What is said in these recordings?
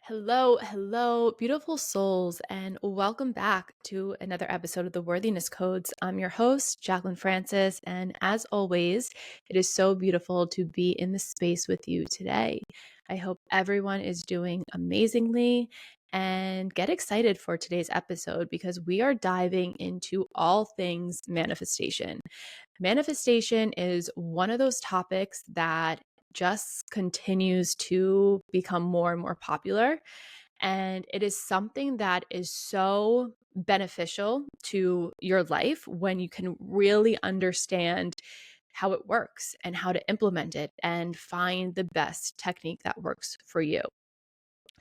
Hello, beautiful souls, and welcome back to another episode of the Worthiness Codes. I'm your host, Jaclyn Francis, and as always, it is so beautiful to be in this space with you today. I hope everyone is doing amazingly and get excited for today's episode because we are diving into all things manifestation. Manifestation is one of those topics that just continues to become more and more popular. And it is something that is so beneficial to your life when you can really understand how it works and how to implement it and find the best technique that works for you.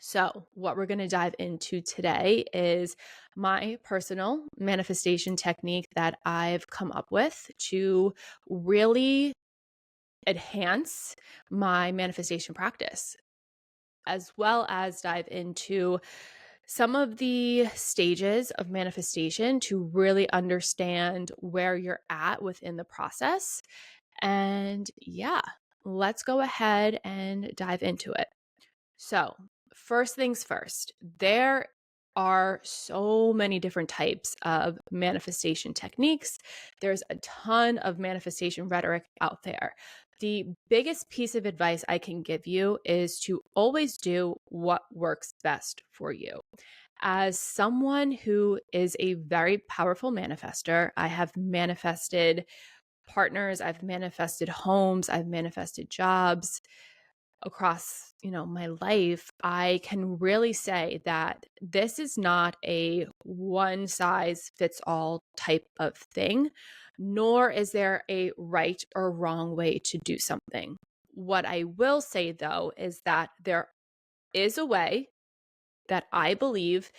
So, what we're going to dive into today is my personal manifestation technique that I've come up with to really enhance my manifestation practice, as well as dive into some of the stages of manifestation to really understand where you're at within the process. And yeah, let's go ahead and dive into it. So, first things first, there are so many different types of manifestation techniques. There's a ton of manifestation rhetoric out there. The biggest piece of advice I can give you is to always do what works best for you. As someone who is a very powerful manifester, I have manifested partners, I've manifested homes, I've manifested jobs across, my life. I can really say that this is not a one size fits all type of thing, nor is there a right or wrong way to do something. What I will say though is that there is a way that I believe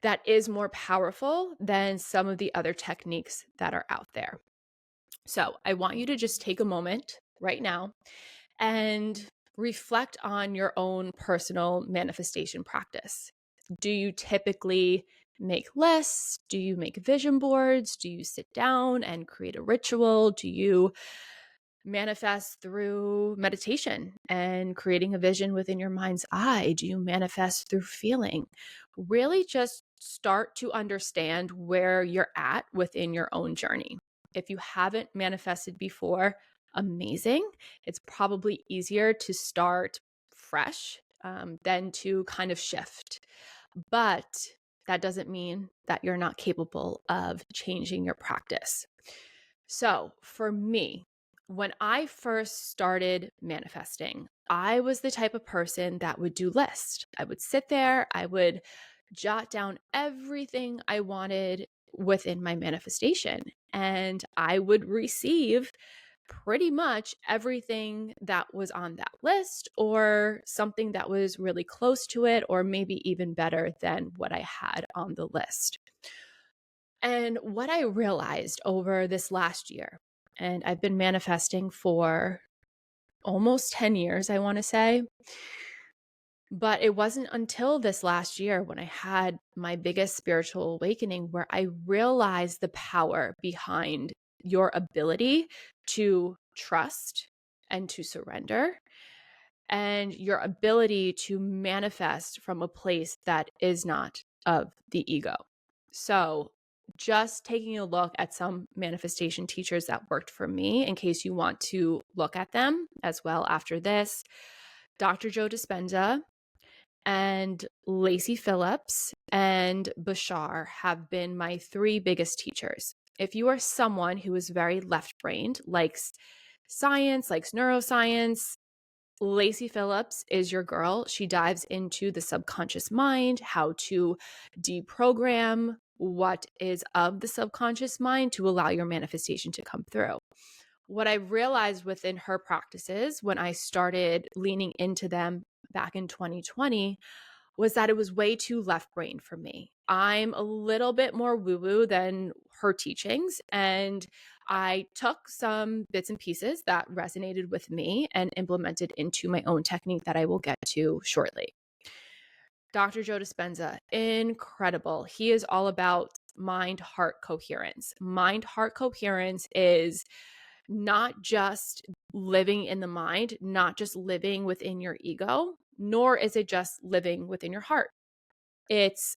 that is more powerful than some of the other techniques that are out there. So I want you to just take a moment right now and reflect on your own personal manifestation practice. Do you typically make lists? Do you make vision boards? Do you sit down and create a ritual? Do you manifest through meditation and creating a vision within your mind's eye? Do you manifest through feeling? Really just start to understand where you're at within your own journey. If you haven't manifested before, amazing. It's probably easier to start fresh than to kind of shift. But that doesn't mean that you're not capable of changing your practice. So for me, when I first started manifesting, I was the type of person that would do lists. I would sit there, I would jot down everything I wanted within my manifestation, and I would receive pretty much everything that was on that list or something that was really close to it, or maybe even better than what I had on the list. And what I realized over this last year, and I've been manifesting for almost 10 years, I want to say, but it wasn't until this last year when I had my biggest spiritual awakening where I realized the power behind your ability to trust and to surrender, and your ability to manifest from a place that is not of the ego. So, just taking a look at some manifestation teachers that worked for me, in case you want to look at them as well after this. Dr. Joe Dispenza and Lacey Phillips and Bashar have been my three biggest teachers. If you are someone who is very left-brained, likes science, likes neuroscience, Lacey Phillips is your girl. She dives into the subconscious mind, how to deprogram what is of the subconscious mind to allow your manifestation to come through. What I realized within her practices when I started leaning into them back in 2020 was that it was way too left brain for me. I'm a little bit more woo-woo than her teachings, and I took some bits and pieces that resonated with me and implemented into my own technique that I will get to shortly. Dr. Joe Dispenza, incredible. He is all about mind-heart coherence. Mind-heart coherence is not just living in the mind, not just living within your ego, nor is it just living within your heart. It's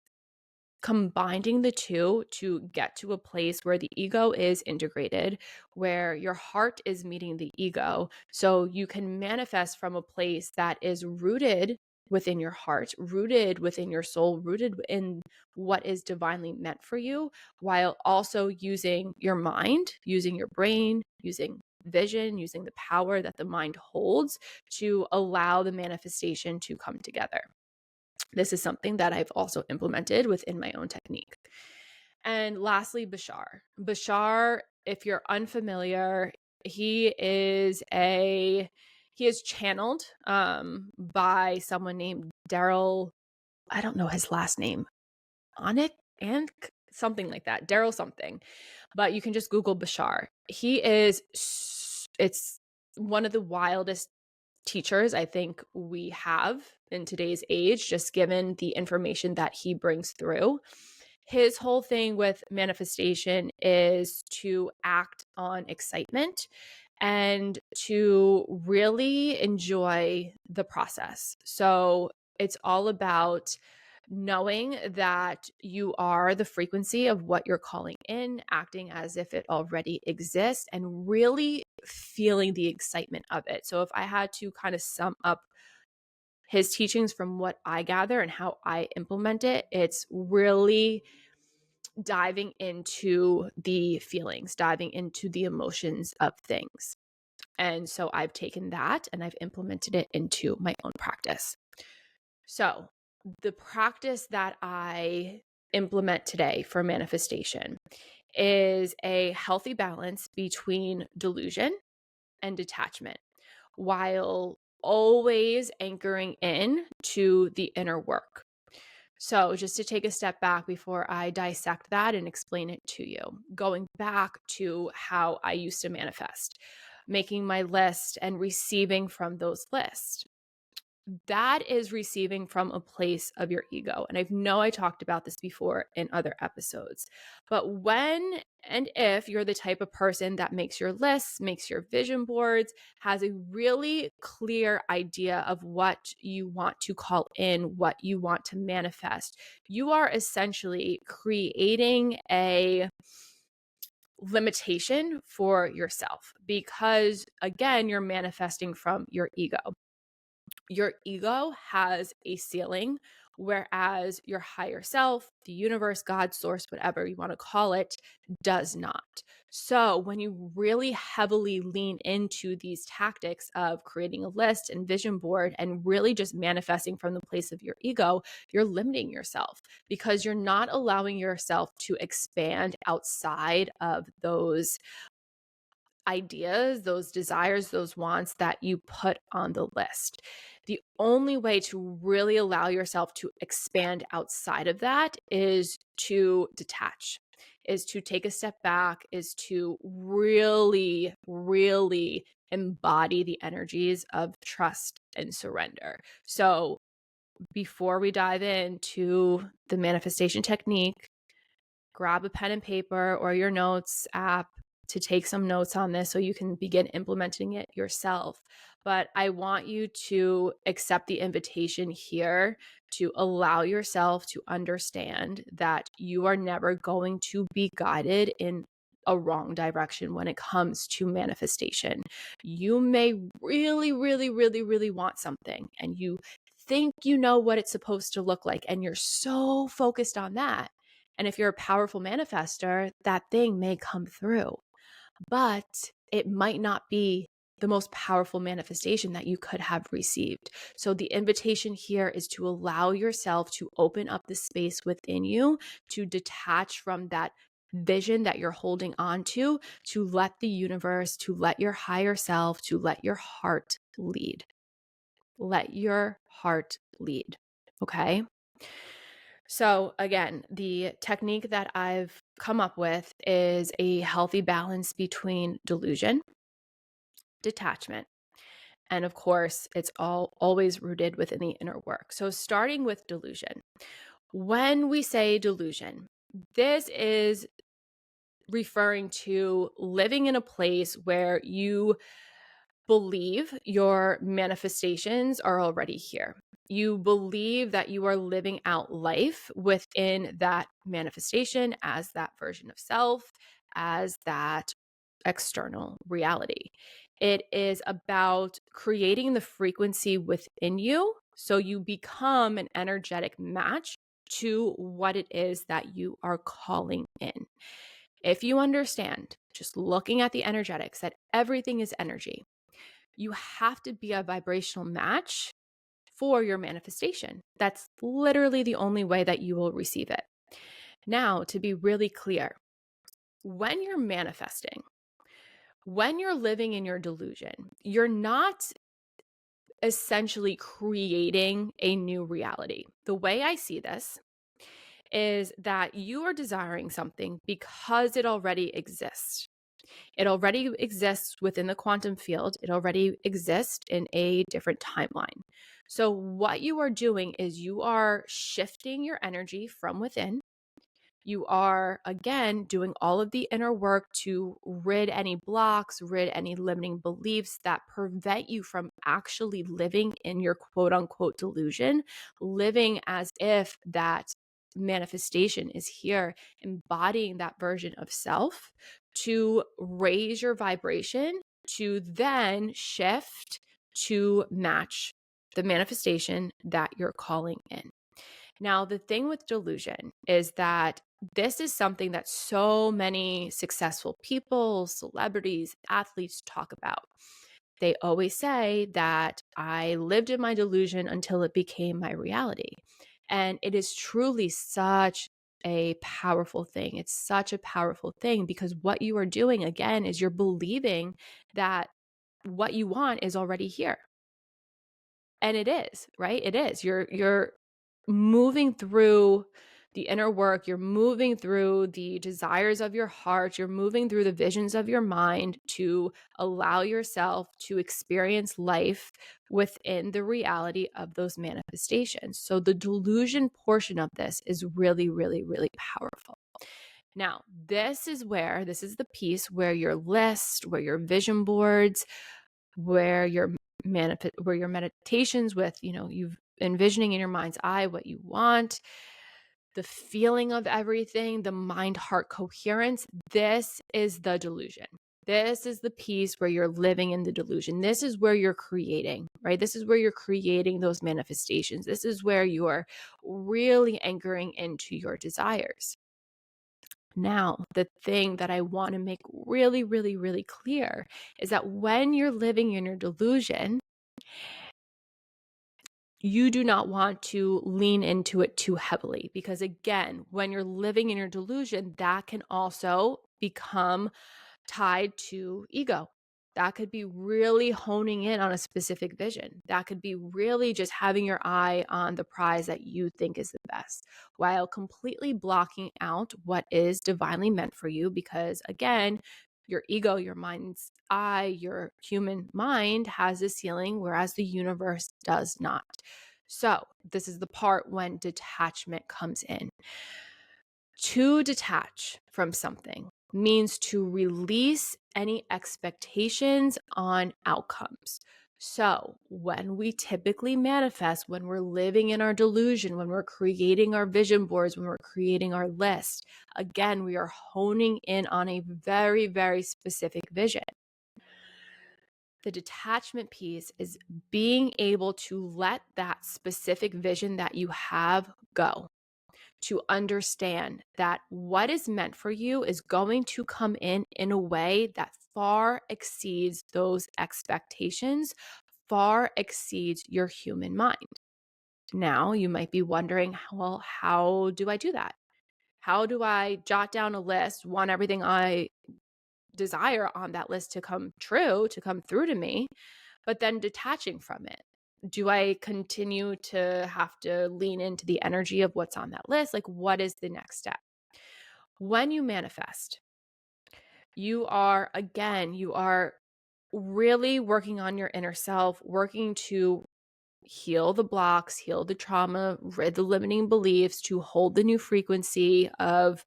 combining the two to get to a place where the ego is integrated, where your heart is meeting the ego. So you can manifest from a place that is rooted within your heart, rooted within your soul, rooted in what is divinely meant for you, while also using your mind, using your brain, using vision, using the power that the mind holds to allow the manifestation to come together. This is something that I've also implemented within my own technique. And lastly, Bashar. Bashar, if you're unfamiliar, he is channeled by someone named Daryl. I don't know his last name. Anik and something like that. Daryl something. But you can just Google Bashar. It's one of the wildest teachers I think we have in today's age, just given the information that he brings through. His whole thing with manifestation is to act on excitement and to really enjoy the process. So it's all about knowing that you are the frequency of what you're calling in, acting as if it already exists, and really feeling the excitement of it. So if I had to kind of sum up his teachings from what I gather and how I implement it, it's really diving into the feelings, diving into the emotions of things. And so I've taken that and I've implemented it into my own practice. So the practice that I implement today for manifestation is a healthy balance between delusion and detachment, while always anchoring in to the inner work. So just to take a step back before I dissect that and explain it to you, going back to how I used to manifest, making my list and receiving from those lists. That is receiving from a place of your ego. And I know I talked about this before in other episodes, but when and if you're the type of person that makes your lists, makes your vision boards, has a really clear idea of what you want to call in, what you want to manifest, you are essentially creating a limitation for yourself because, again, you're manifesting from your ego. Your ego has a ceiling, whereas your higher self, the universe, God, source, whatever you want to call it, does not. So when you really heavily lean into these tactics of creating a list and vision board and really just manifesting from the place of your ego, you're limiting yourself because you're not allowing yourself to expand outside of those ideas, those desires, those wants that you put on the list. The only way to really allow yourself to expand outside of that is to detach, is to take a step back, is to really, really embody the energies of trust and surrender. So before we dive into the manifestation technique, grab a pen and paper or your notes app to take some notes on this so you can begin implementing it yourself. But I want you to accept the invitation here to allow yourself to understand that you are never going to be guided in a wrong direction when it comes to manifestation. You may really, really, really, really want something and you think you know what it's supposed to look like, and you're so focused on that. And if you're a powerful manifester, that thing may come through, but it might not be the most powerful manifestation that you could have received. So the invitation here is to allow yourself to open up the space within you, to detach from that vision that you're holding on to let the universe, to let your higher self, to let your heart lead. Let your heart lead. Okay. So again, the technique that I've come up with is a healthy balance between delusion, detachment, and of course, it's always rooted within the inner work. So starting with delusion. When we say delusion, this is referring to living in a place where you believe your manifestations are already here. You believe that you are living out life within that manifestation as that version of self, as that external reality. It is about creating the frequency within you so you become an energetic match to what it is that you are calling in. If you understand, just looking at the energetics, that everything is energy, you have to be a vibrational match for your manifestation. That's literally the only way that you will receive it. Now, to be really clear, when you're manifesting, when you're living in your delusion, you're not essentially creating a new reality. The way I see this is that you are desiring something because it already exists. It already exists within the quantum field. It already exists in a different timeline. So what you are doing is you are shifting your energy from within. You are, again, doing all of the inner work to rid any blocks, rid any limiting beliefs that prevent you from actually living in your quote unquote delusion, living as if that manifestation is here, embodying that version of self to raise your vibration to then shift to match the manifestation that you're calling in. Now, the thing with delusion is that this is something that so many successful people, celebrities, athletes talk about. They always say that I lived in my delusion until it became my reality. And it is truly such a powerful thing. It's such a powerful thing because what you are doing, again, is you're believing that what you want is already here. And it is, right? It is. You're moving through the inner work, you're moving through the desires of your heart, you're moving through the visions of your mind to allow yourself to experience life within the reality of those manifestations. So the delusion portion of this is really, really, really powerful. Now, this is the piece where your list, where your vision boards, where your meditations with, you've envisioning in your mind's eye what you want, the feeling of everything, the mind heart coherence. This is the delusion. This is the piece where you're living in the delusion. This is where you're creating, right? This is where you're creating those manifestations. This is where you are really anchoring into your desires. Now, the thing that I want to make really, really, really clear is that when you're living in your delusion, you do not want to lean into it too heavily because, again, when you're living in your delusion, that can also become tied to ego. That could be really honing in on a specific vision. That could be really just having your eye on the prize that you think is the best while completely blocking out what is divinely meant for you because, again, your ego, your mind's eye, your human mind has this ceiling, whereas the universe does not. So this is the part when detachment comes in. To detach from something means to release any expectations on outcomes. So when we typically manifest, when we're living in our delusion, when we're creating our vision boards, when we're creating our list, again, we are honing in on a very, very specific vision. The detachment piece is being able to let that specific vision that you have go, to understand that what is meant for you is going to come in a way that far exceeds those expectations, far exceeds your human mind. Now, you might be wondering, well, how do I do that? How do I jot down a list, want everything I desire on that list to come true, to come through to me, but then detaching from it? Do I continue to have to lean into the energy of what's on that list? Like, what is the next step? When you manifest, you are really working on your inner self, working to heal the blocks, heal the trauma, rid the limiting beliefs, to hold the new frequency of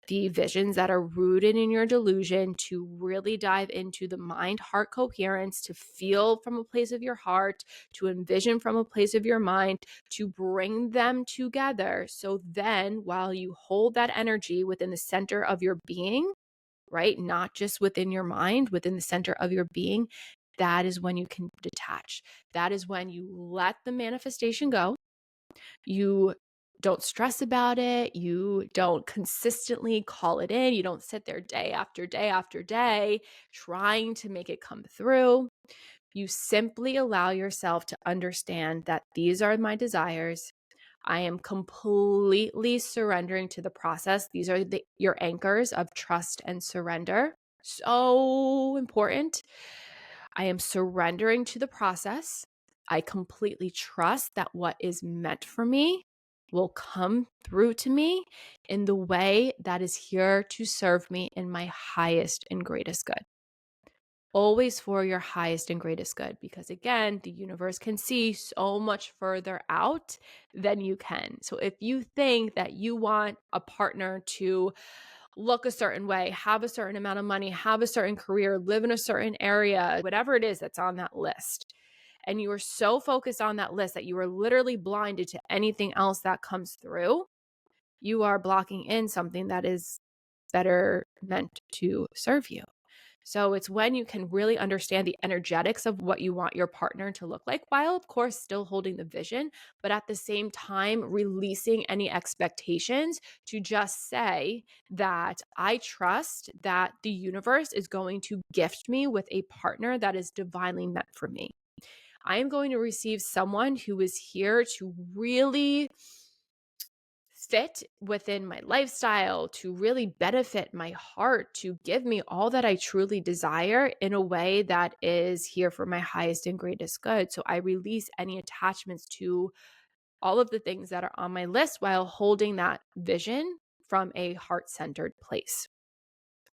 the visions that are rooted in your delusion, to really dive into the mind-heart coherence, to feel from a place of your heart, to envision from a place of your mind, to bring them together. So then while you hold that energy within the center of your being, right? Not just within your mind, within the center of your being, that is when you can detach. That is when you let the manifestation go. You don't stress about it. You don't consistently call it in. You don't sit there day after day after day trying to make it come through. You simply allow yourself to understand that these are my desires. I am completely surrendering to the process. These are your anchors of trust and surrender. So important. I am surrendering to the process. I completely trust that what is meant for me will come through to me in the way that is here to serve me in my highest and greatest good. Always for your highest and greatest good, because again, the universe can see so much further out than you can. So if you think that you want a partner to look a certain way, have a certain amount of money, have a certain career, live in a certain area, whatever it is that's on that list, and you are so focused on that list that you are literally blinded to anything else that comes through, you are blocking in something that is better meant to serve you. So it's when you can really understand the energetics of what you want your partner to look like, while of course still holding the vision, but at the same time releasing any expectations, to just say that I trust that the universe is going to gift me with a partner that is divinely meant for me. I am going to receive someone who is here to really fit within my lifestyle, to really benefit my heart, to give me all that I truly desire in a way that is here for my highest and greatest good. So I release any attachments to all of the things that are on my list while holding that vision from a heart-centered place.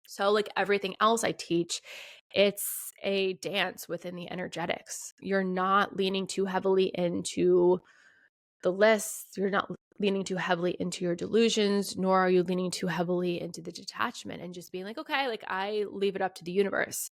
So like everything else I teach, it's a dance within the energetics. You're not leaning too heavily into the list. You're not leaning too heavily into your delusions, nor are you leaning too heavily into the detachment and just being like, okay, like I leave it up to the universe.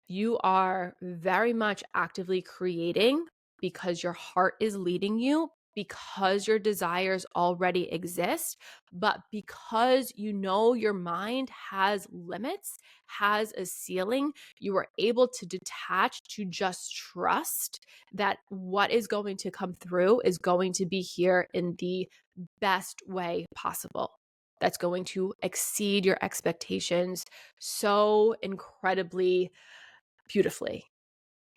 You are very much actively creating because your heart is leading you, because your desires already exist, but because you know your mind has limits, has a ceiling, you are able to detach, to just trust that what is going to come through is going to be here in the best way possible. That's going to exceed your expectations so incredibly beautifully.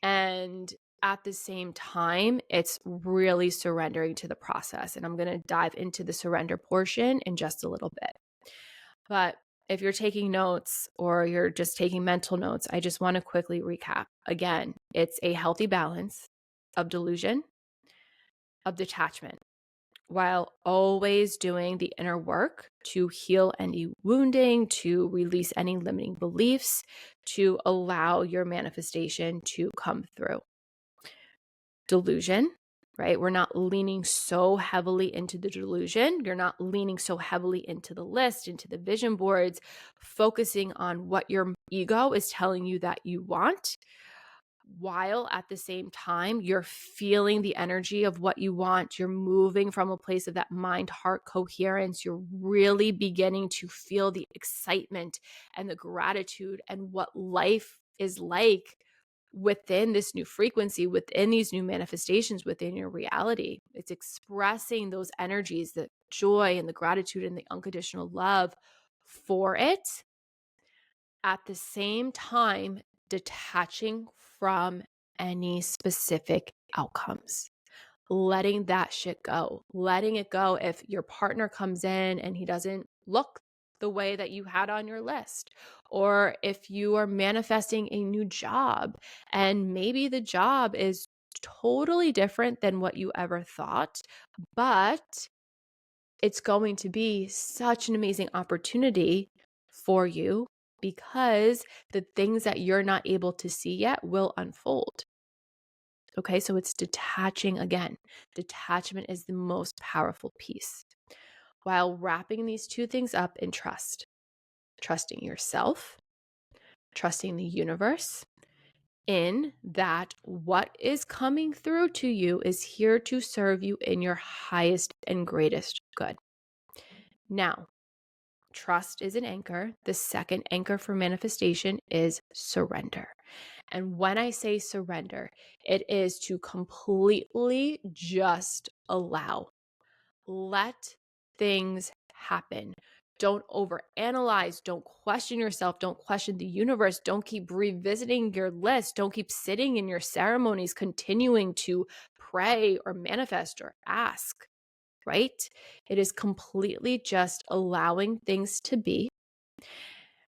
And at the same time, it's really surrendering to the process. And I'm going to dive into the surrender portion in just a little bit. But if you're taking notes or you're just taking mental notes, I just want to quickly recap. Again, it's a healthy balance of delusion, of detachment, while always doing the inner work to heal any wounding, to release any limiting beliefs, to allow your manifestation to come through. Delusion, right? We're not leaning so heavily into the delusion. You're not leaning so heavily into the list, into the vision boards, focusing on what your ego is telling you that you want, while at the same time you're feeling the energy of what you want. You're moving from a place of that mind heart coherence. You're really beginning to feel the excitement and the gratitude and what life is like within this new frequency, within these new manifestations, within your reality. It's expressing those energies, the joy and the gratitude and the unconditional love for it, at the same time detaching from any specific outcomes, letting that shit go, letting it go. If your partner comes in and he doesn't look the way that you had on your list, or if you are manifesting a new job and maybe the job is totally different than what you ever thought, but it's going to be such an amazing opportunity for you because the things that you're not able to see yet will unfold. Okay, so it's detaching again. Detachment is the most powerful piece, while wrapping these two things up in trust. Trusting yourself, trusting the universe, in that what is coming through to you is here to serve you in your highest and greatest good. Now, trust is an anchor. The second anchor for manifestation is surrender. And when I say surrender, it is to completely just allow. Let things happen. Don't overanalyze. Don't question yourself. Don't question the universe. Don't keep revisiting your list. Don't keep sitting in your ceremonies, continuing to pray or manifest or ask, right? It is completely just allowing things to be,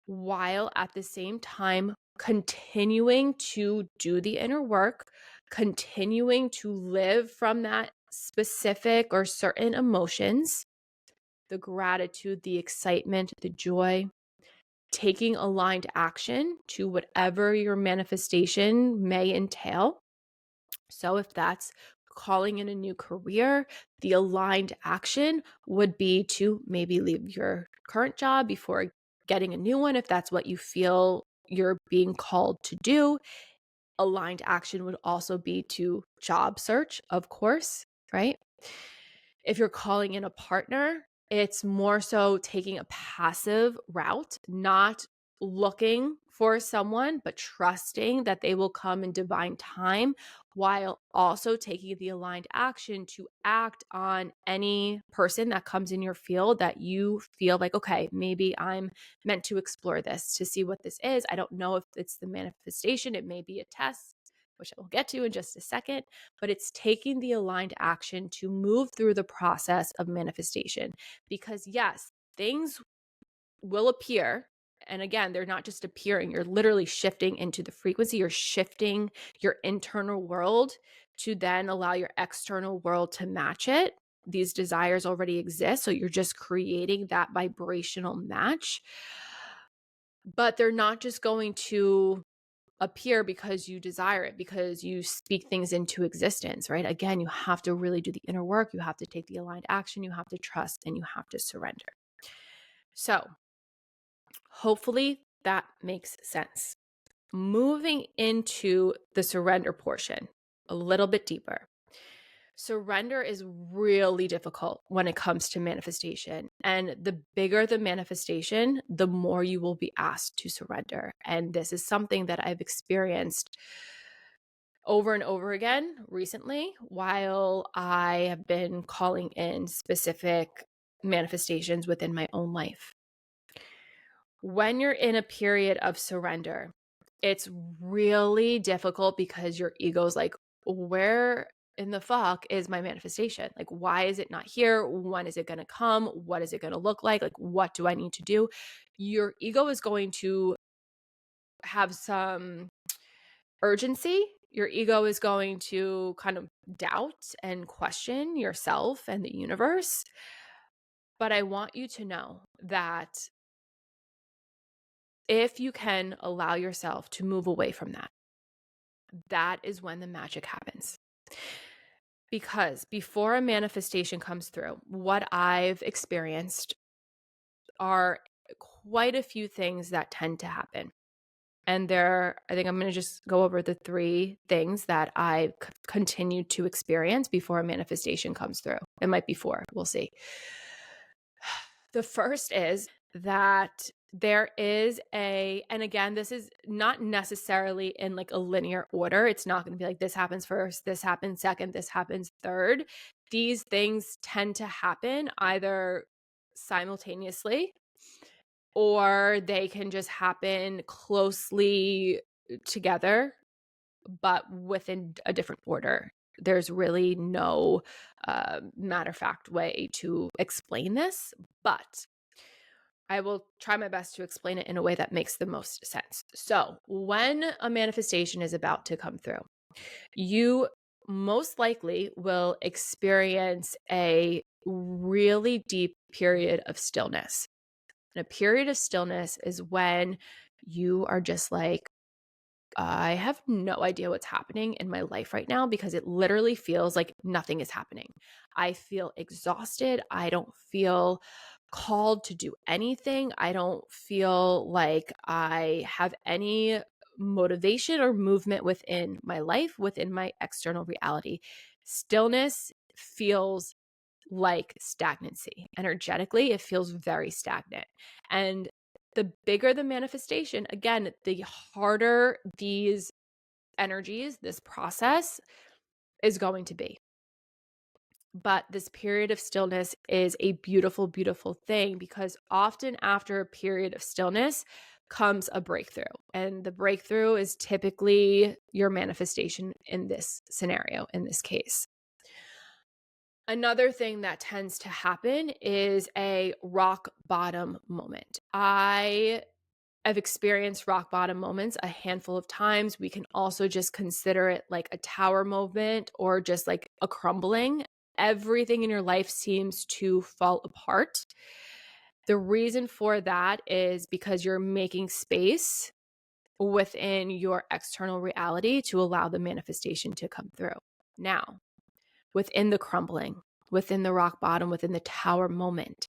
while at the same time continuing to do the inner work, continuing to live from that specific or certain emotions, the gratitude, the excitement, the joy, taking aligned action to whatever your manifestation may entail. So if that's calling in a new career, the aligned action would be to maybe leave your current job before getting a new one, if that's what you feel you're being called to do. Aligned action would also be to job search, of course, right? If you're calling in a partner, it's more so taking a passive route, not looking for someone, but trusting that they will come in divine time, while also taking the aligned action to act on any person that comes in your field that you feel like, okay, maybe I'm meant to explore this to see what this is. I don't know if it's the manifestation, it may be a test, which I will get to in just a second, but it's taking the aligned action to move through the process of manifestation. Because yes, things will appear. And again, they're not just appearing, you're literally shifting into the frequency, you're shifting your internal world to then allow your external world to match it. These desires already exist, so you're just creating that vibrational match. But they're not just going to appear because you desire it, because you speak things into existence, right? Again, you have to really do the inner work. You have to take the aligned action. You have to trust, and you have to surrender. So hopefully that makes sense. Moving into the surrender portion a little bit deeper. Surrender is really difficult when it comes to manifestation. And the bigger the manifestation, the more you will be asked to surrender. And this is something that I've experienced over and over again recently while I have been calling in specific manifestations within my own life. When you're in a period of surrender, it's really difficult because your ego's like, where in the fuck is my manifestation? Like, why is it not here? When is it going to come? What is it going to look like? Like, what do I need to do? Your ego is going to have some urgency. Your ego is going to kind of doubt and question yourself and the universe. But I want you to know that if you can allow yourself to move away from that, that is when the magic happens. Because before a manifestation comes through, what I've experienced are quite a few things that tend to happen. And I think I'm going to just go over the three things that I continue to experience before a manifestation comes through. It might be four. We'll see. The first is that there is and again, this is not necessarily in like a linear order. It's not going to be like this happens first, this happens second, this happens third. These things tend to happen either simultaneously, or they can just happen closely together, but within a different order. There's really no matter of fact way to explain this, but I will try my best to explain it in a way that makes the most sense. So, when a manifestation is about to come through, you most likely will experience a really deep period of stillness. And a period of stillness is when you are just like, I have no idea what's happening in my life right now because it literally feels like nothing is happening. I feel exhausted. I don't feel called to do anything. I don't feel like I have any motivation or movement within my life, within my external reality. Stillness feels like stagnancy. Energetically, it feels very stagnant. And the bigger the manifestation, again, the harder these energies, this process is going to be. But this period of stillness is a beautiful, beautiful thing because often after a period of stillness comes a breakthrough. And the breakthrough is typically your manifestation in this scenario, in this case. Another thing that tends to happen is a rock bottom moment. I have experienced rock bottom moments a handful of times. We can also just consider it like a tower moment or just like a crumbling. Everything in your life seems to fall apart. The reason for that is because you're making space within your external reality to allow the manifestation to come through. Now, within the crumbling, within the rock bottom, within the tower moment,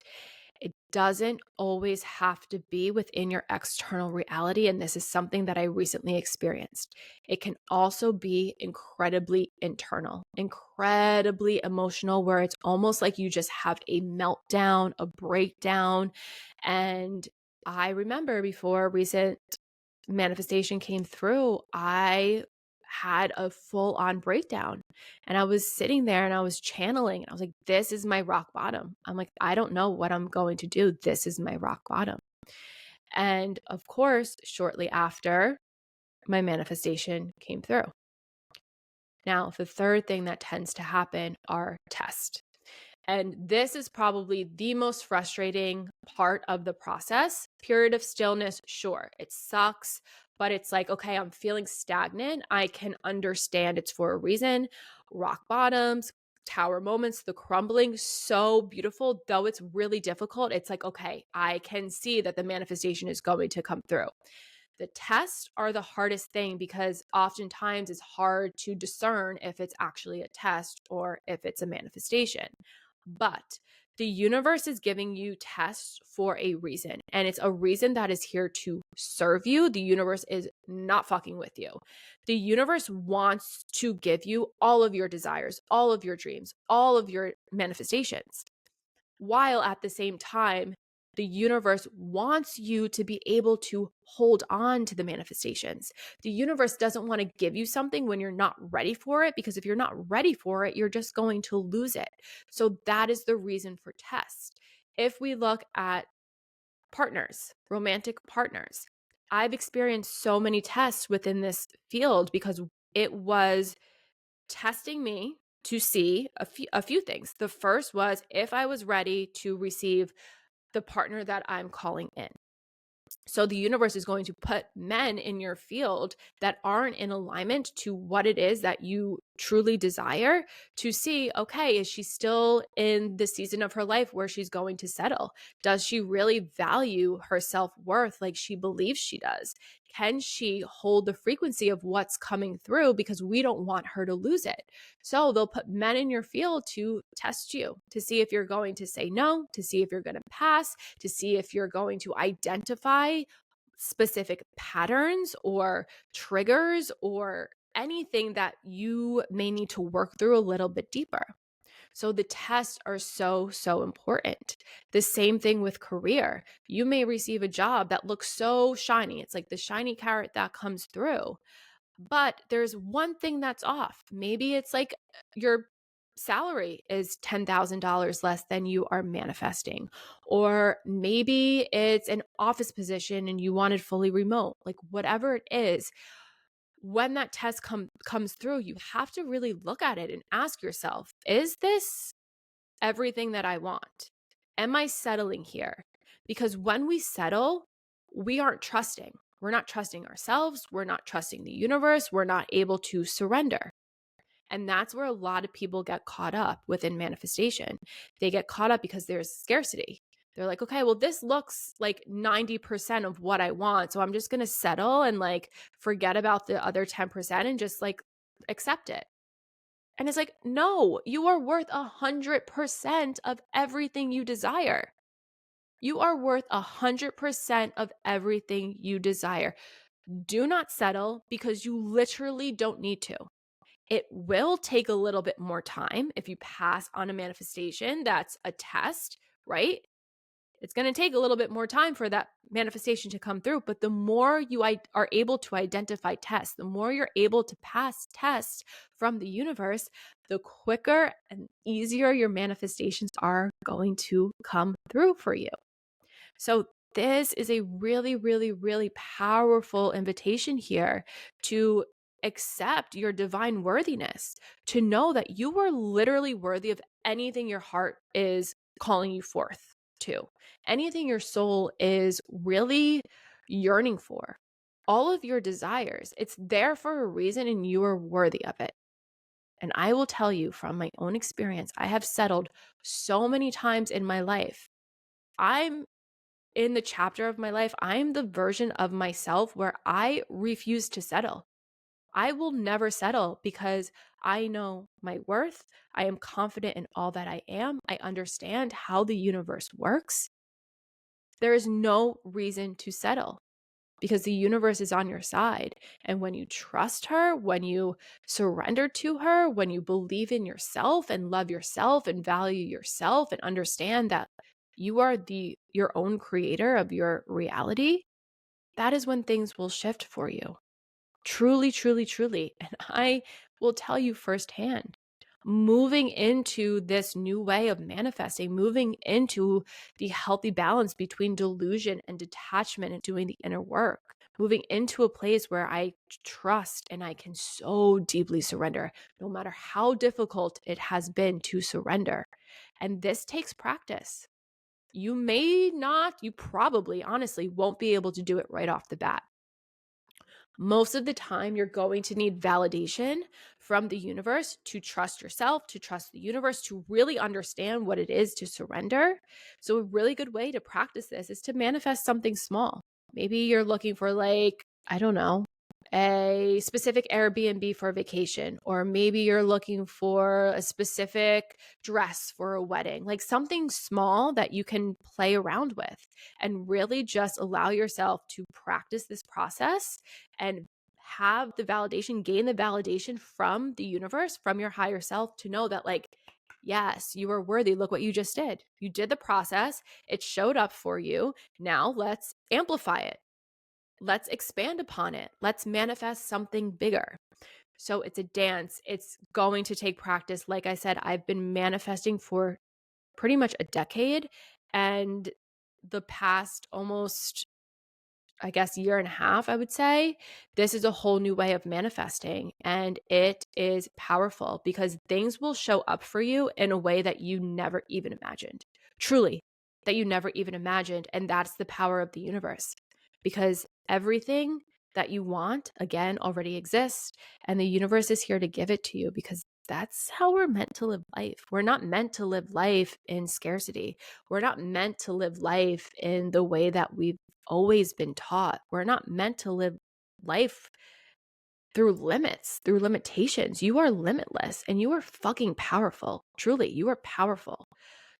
it doesn't always have to be within your external reality. And this is something that I recently experienced. It can also be incredibly internal, incredibly emotional, where it's almost like you just have a meltdown, a breakdown. And I remember before recent manifestation came through, I had a full on breakdown and I was sitting there and I was channeling and I was like, this is my rock bottom. I'm like, I don't know what I'm going to do. This is my rock bottom. And of course, shortly after, my manifestation came through. Now, the third thing that tends to happen are tests. And this is probably the most frustrating part of the process. Period of stillness, sure, it sucks, but it's like, okay, I'm feeling stagnant. I can understand it's for a reason. Rock bottoms, tower moments, the crumbling, so beautiful, though it's really difficult. It's like, okay, I can see that the manifestation is going to come through. The tests are the hardest thing because oftentimes it's hard to discern if it's actually a test or if it's a manifestation. But the universe is giving you tests for a reason, and it's a reason that is here to serve you. The universe is not fucking with you. The universe wants to give you all of your desires, all of your dreams, all of your manifestations, while at the same time, the universe wants you to be able to hold on to the manifestations. The universe doesn't want to give you something when you're not ready for it, because if you're not ready for it, you're just going to lose it. So that is the reason for tests. If we look at partners, romantic partners, I've experienced so many tests within this field because it was testing me to see a few things. The first was if I was ready to receive the partner that I'm calling in. So the universe is going to put men in your field that aren't in alignment to what it is that you truly desire to see, okay, is she still in the season of her life where she's going to settle? Does she really value her self-worth like she believes she does? Can she hold the frequency of what's coming through? Because we don't want her to lose it. So they'll put men in your field to test you, to see if you're going to say no, to see if you're going to pass, to see if you're going to identify specific patterns or triggers or anything that you may need to work through a little bit deeper. So the tests are so, so important. The same thing with career. You may receive a job that looks so shiny. It's like the shiny carrot that comes through. But there's one thing that's off. Maybe it's like your salary is $10,000 less than you are manifesting. Or maybe it's an office position and you wanted fully remote. Like whatever it is, when that test comes through, you have to really look at it and ask yourself, is this everything that I want? Am I settling here? Because when we settle, we aren't trusting. We're not trusting ourselves. We're not trusting the universe. We're not able to surrender. And that's where a lot of people get caught up within manifestation. They get caught up because there's scarcity. They're like, okay, well, this looks like 90% of what I want. So I'm just going to settle and like forget about the other 10% and just like accept it. And it's like, no, you are worth 100% of everything you desire. You are worth 100% of everything you desire. Do not settle because you literally don't need to. It will take a little bit more time if you pass on a manifestation. That's a test, right? It's going to take a little bit more time for that manifestation to come through. But the more you are able to identify tests, the more you're able to pass tests from the universe, the quicker and easier your manifestations are going to come through for you. So this is a really, really, really powerful invitation here to accept your divine worthiness, to know that you are literally worthy of anything your heart is calling you forth to, anything your soul is really yearning for, all of your desires. It's there for a reason and you are worthy of it. And I will tell you from my own experience, I have settled so many times in my life. I'm in the chapter of my life, I'm the version of myself where I refuse to settle. I will never settle because I know my worth. I am confident in all that I am. I understand how the universe works. There is no reason to settle because the universe is on your side. And when you trust her, when you surrender to her, when you believe in yourself and love yourself and value yourself and understand that you are your own creator of your reality, that is when things will shift for you. Truly, truly, truly. And I will tell you firsthand, moving into this new way of manifesting, moving into the healthy balance between delusion and detachment and doing the inner work, moving into a place where I trust and I can so deeply surrender, no matter how difficult it has been to surrender. And this takes practice. You probably, honestly, won't be able to do it right off the bat. Most of the time, you're going to need validation from the universe to trust yourself, to trust the universe, to really understand what it is to surrender. So, a really good way to practice this is to manifest something small. Maybe you're looking for, like, I don't know, a specific Airbnb for a vacation, or maybe you're looking for a specific dress for a wedding, like something small that you can play around with and really just allow yourself to practice this process and have the validation, gain the validation from the universe, from your higher self, to know that, like, yes, you are worthy. Look what you just did. You did the process. It showed up for you. Now let's amplify it. Let's expand upon it. Let's manifest something bigger. So it's a dance. It's going to take practice. Like I said, I've been manifesting for pretty much a decade, and the past almost, I guess, year and a half, I would say, this is a whole new way of manifesting. And it is powerful because things will show up for you in a way that you never even imagined. Truly, that you never even imagined. And that's the power of the universe, because everything that you want, again, already exists. And the universe is here to give it to you, because that's how we're meant to live life. We're not meant to live life in scarcity. We're not meant to live life in the way that we've always been taught. We're not meant to live life through limits, through limitations. You are limitless and you are fucking powerful. Truly, you are powerful.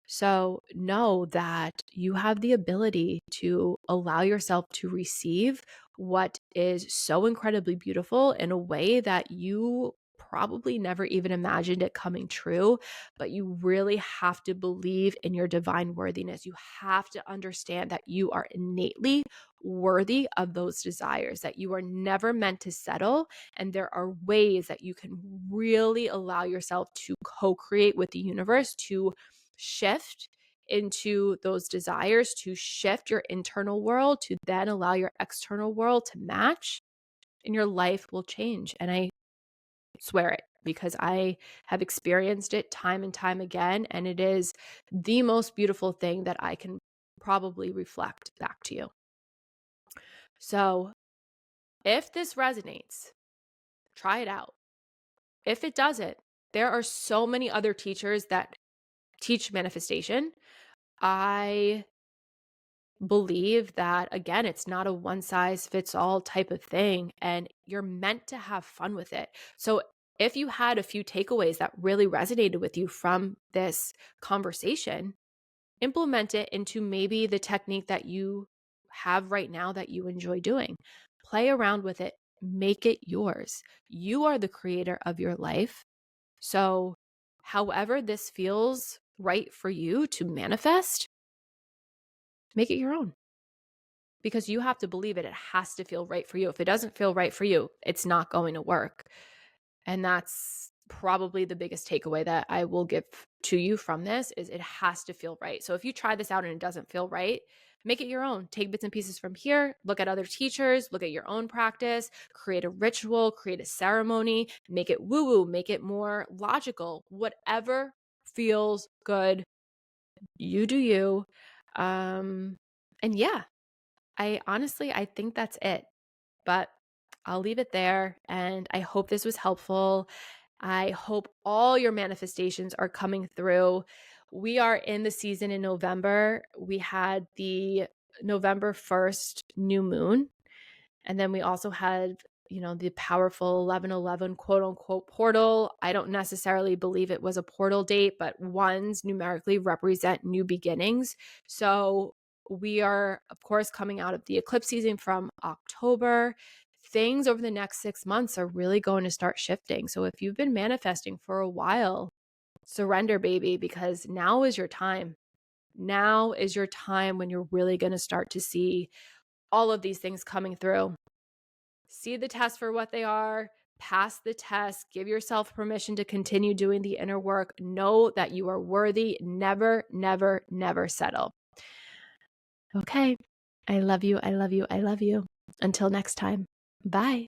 So know that you have the ability to allow yourself to receive what is so incredibly beautiful in a way that you probably never even imagined it coming true. But you really have to believe in your divine worthiness. You have to understand that you are innately worthy of those desires, that you are never meant to settle. And there are ways that you can really allow yourself to co-create with the universe, to shift into those desires, to shift your internal world, to then allow your external world to match, and your life will change. And I swear it, because I have experienced it time and time again. And it is the most beautiful thing that I can probably reflect back to you. So if this resonates, try it out. If it doesn't, there are so many other teachers that teach manifestation. I believe that, again, it's not a one size fits all type of thing, and you're meant to have fun with it. So if you had a few takeaways that really resonated with you from this conversation, implement it into maybe the technique that you have right now that you enjoy doing. Play around with it, make it yours. You are the creator of your life. So, however, this feels right for you to manifest, make it your own, because you have to believe it. It has to feel right for you. If it doesn't feel right for you, it's not going to work. And that's probably the biggest takeaway that I will give to you from this is it has to feel right. So if you try this out and it doesn't feel right, make it your own. Take bits and pieces from here, look at other teachers, look at your own practice, create a ritual, create a ceremony, make it woo-woo, make it more logical, whatever feels good, you do you. And yeah, I think that's it. But I'll leave it there. And I hope this was helpful. I hope all your manifestations are coming through. We are in the season in November. We had the November 1st new moon. And then we also had, the powerful 11/11 quote unquote portal. I don't necessarily believe it was a portal date, but ones numerically represent new beginnings. So we are, of course, coming out of the eclipse season from October. Things over the next 6 months are really going to start shifting. So if you've been manifesting for a while, surrender, baby, because now is your time. Now is your time when you're really going to start to see all of these things coming through. See the tests for what they are, pass the test, give yourself permission to continue doing the inner work. Know that you are worthy. Never, never, never settle. Okay. I love you. I love you. I love you. Until next time. Bye.